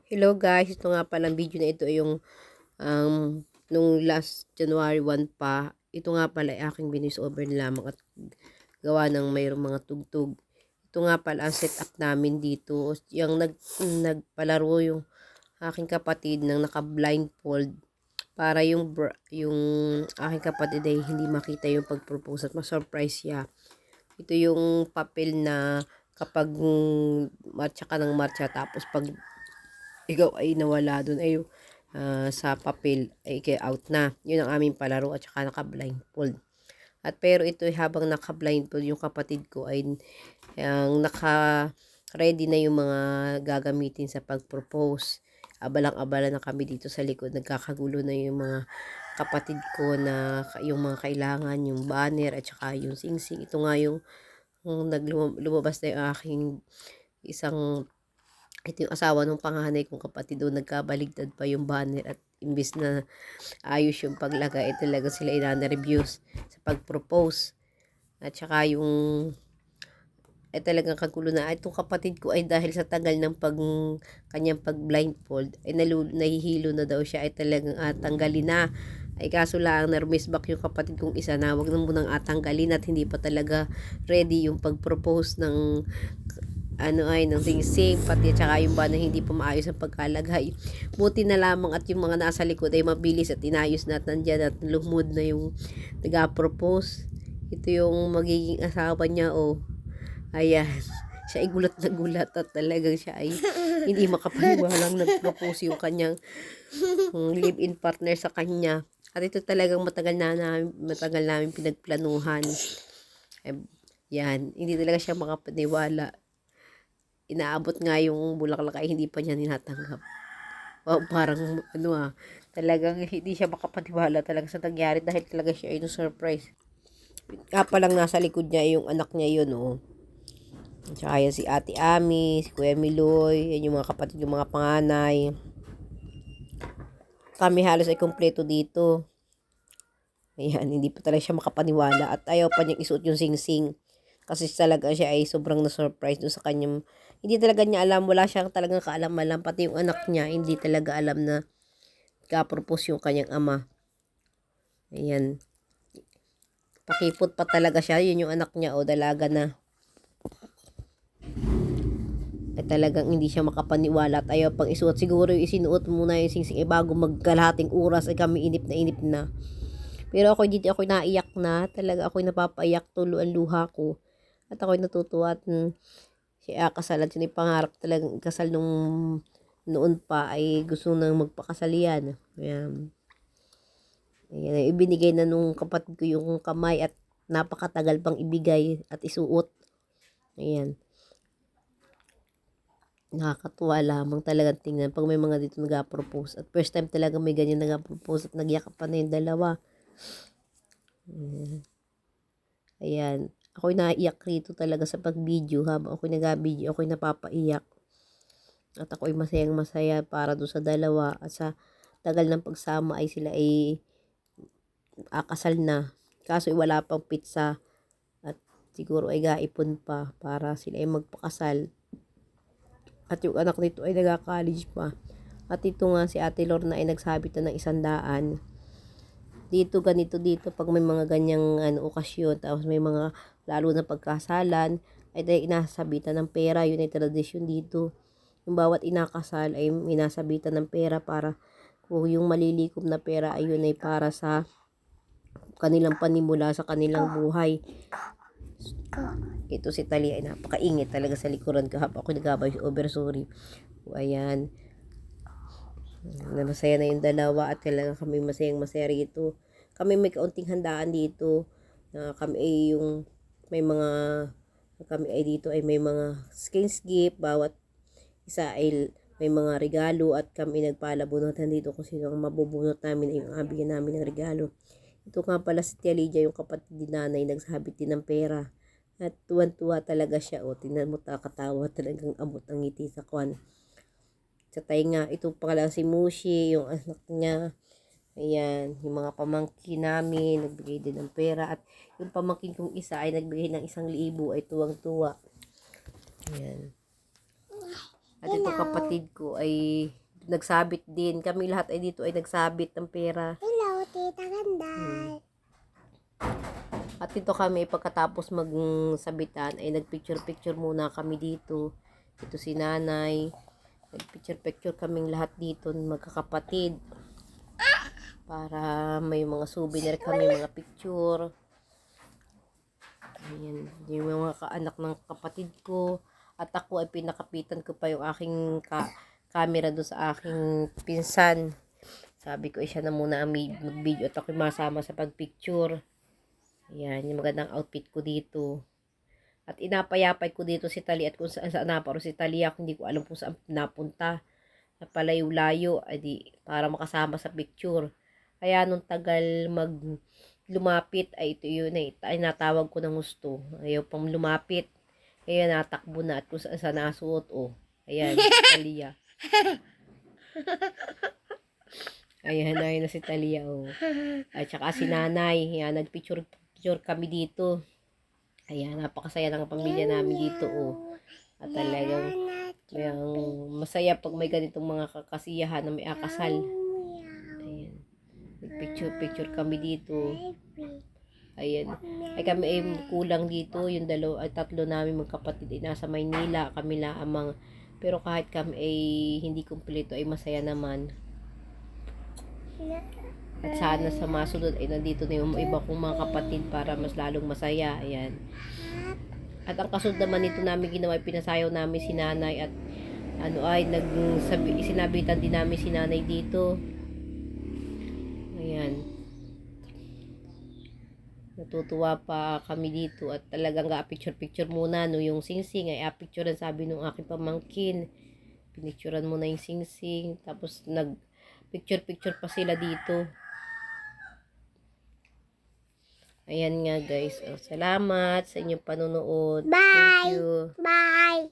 Hello guys, ito nga palang video na ito yung nung last January 1 pa. Ito nga pala ay aking binis over lamang at gawa ng mayroong mga tugtog. Ito nga pala ang setup namin dito. Yung nagpalaro yung aking kapatid ng naka-blindfold para yung aking kapatid ay hindi makita yung pag-propose at ma-surprise siya. Ito yung papel na kapag marcha ka ng marcha tapos pag ikaw ay nawala dun ay sa papel ay out na. Yun ang aming palaro at saka naka-blindfold. At pero ito habang naka-blindfold yung kapatid ko ay naka-ready na yung mga gagamitin sa pag-propose. Abalang-abala na kami dito sa likod. Nagkakagulo na yung mga kapatid ko na yung mga kailangan, yung banner at saka yung sing-sing. Ito nga yung lumabas na yung aking ito yung asawa ng panganay kong kapatid doon, nagkabaligtad pa yung banner at imbis na ayos yung paglagay, talaga sila ina-reviews sa pag-propose. At saka yung talagang kagulo na itong kapatid ko ay dahil sa tagal ng kanyang pag-blindfold ay nahihilo na daw siya, ay talagang tanggalin na. Ay kaso lang na-misback yung kapatid kong isa na wag na munang tanggalin at hindi pa talaga ready yung pag-propose ng ng sing-sing, pati at saka yung na hindi pa maayos ang pagkalagay. Buti na lamang at yung mga nasa likod ay mabilis at inayos na at nandyan at lumod na yung nag-propose. Ito yung magiging asawa niya, oh. Ayan. Siya ay gulat na gulat at talagang siya ay hindi makapaniwalang nag-propose yung kanyang live-in partner sa kanya. At ito talagang matagal namin pinagplanuhan. Yan, hindi talaga siya makapaniwala. Inaabot nga yung bulaklak ay hindi pa niya tinatanggap. Oh, parang talagang hindi siya makapaniwala talaga sa nangyari dahil talaga siya ay surprise. Palang nasa likod niya yung anak niya yun, oh. Tsaka yan si Ate Ami, si Kuya Miloy, yan yung mga kapatid, yung mga panganay. Kami halos ay kumpleto dito. Ayan, hindi pa talaga siya makapaniwala at ayaw pa niyang isuot yung sing-sing. Kasi talaga siya ay sobrang na-surprise doon sa kanyang, hindi talaga niya alam, wala siyang talagang kaalam-alam, pati yung anak niya, hindi talaga alam na ka-propose yung kanyang ama. Ayan. Pakipot pa talaga siya, yun yung anak niya, o dalaga na. Ay talagang hindi siya makapaniwala at ayaw pang isuot. Siguro yung isinuot muna yung sing-sing bago magkalahating oras ay kami inip na. Pero ako dito, ako naiyak na, talaga ako napapaiyak, tulo ang luha ko. At ako'y natutuwa at siya kasal at yun ay pangarap talagang kasal nung noon pa ay gusto nang magpakasal yan. Ayan. Ayan, ibinigay na nung kapatid ko yung kamay at napakatagal pang ibigay at isuot. Ayan. Nakakatuwa lamang talagang tingnan pag may mga dito nag-propose. At first time talaga may ganyan nag-propose at nagyakapan na yung dalawa. Ayan. Ayan. Ako'y naiyak rito talaga sa pag-video. Habang ako'y nag-video, ako'y napapaiyak. At ako'y masayang masaya para doon sa dalawa. At sa tagal ng pagsama ay sila ay akasal na. Kaso wala pang pizza. At siguro ay gaipon pa para sila ay magpakasal. At yung anak nito ay nag-college pa. At ito nga si Ate Lorna ay nagsabit na ng 100. Dito ganito dito pag may mga ganyang okasyon, tapos may mga lalo na pagkasalan ay dahil inasabitan ng pera. Yun ay tradisyon dito, yung bawat inakasal ay inasabitan ng pera para kung yung malilikom na pera ay yun ay para sa kanilang panimula sa kanilang buhay. Ito si Talia ay napakaingit talaga sa likuran ko habang ako nagabay over, sorry. Ayan, na masaya na yung dalawa at talaga kami masayang masaya rito. Kami may kaunting handaan dito. Kami ay yung may mga kami ay dito ay may mga skins gift, bawat isa ay may mga regalo at kami nagpalabunutan dito kung sino ang mabubunot namin ay yung bigyan namin ng regalo. Ito nga pala si Tia Lydia, yung kapatid ni nanay, nagsabit din ng pera. At tuwan-tuwa talaga siya. O, tingnan mo, katawa talagang abot ang ngiti sa kwan. Sa tainga, ito pa lang si Mushi, yung anak niya. Ayan, yung mga pamangkin namin, nagbigay din ng pera. At yung pamangkin kong isa ay nagbigay ng 1,000, ay tuwang-tuwa. Ayan. At itong kapatid ko ay nagsabit din. Kami lahat ay dito ay nagsabit ng pera. Hello, Tita Ganday. At ito kami pagkatapos magsabitan ay nagpicture-picture muna kami dito. Ito si nanay. Nagpicture-picture kaming lahat dito magkakapatid. Para may mga souvenir kami, mga picture. Ayan, yung mga kaanak ng kapatid ko. At ako ay pinakapitan ko pa yung aking camera doon sa aking pinsan. Sabi ko, siya na muna ang mag-video at ako masama sa pagpicture. Ayan, yung magandang outfit ko dito. At inapayapay ko dito si Tali at kung saan naparo si Tali ako, hindi ko alam kung saan napunta. Napalayo-layo, adi, para makasama sa picture. Kaya nung tagal lumapit, ay ito yun ay natawag ko ng gusto. Ayaw pang lumapit. Kaya natakbo na at kung saan nasuot, oh. Ayan, Talia. Ayan, ayun na si Talia, oh. At saka si nanay. Ayan, nagpicture kami dito. Ayan, napakasaya ng pamilya namin dito, oh. At talagang masaya pag may ganitong mga kakasiyahan na may akasal. Ayan. Nagpicture kami dito. Ayan. Ay kami ay kulang dito. Yung tatlo namin magkapatid ay nasa Maynila. Kami lamang. Pero kahit kami ay hindi kumpleto ay masaya naman. At sana sa masunod ay nandito na yung iba kong mga kapatid para mas lalong masaya. Ayan. At ang kasunod naman nito namin ginawa ay pinasayaw namin si nanay at sinabitan din namin si nanay dito. Ayan. Natutuwa pa kami dito at talagang picture muna no yung singsing ay picturean sabi nung aking pamangkin. Pinicturean muna yung singsing tapos picture pa sila dito. Ayan nga guys. Salamat sa inyong panonood. Bye. Thank you. Bye.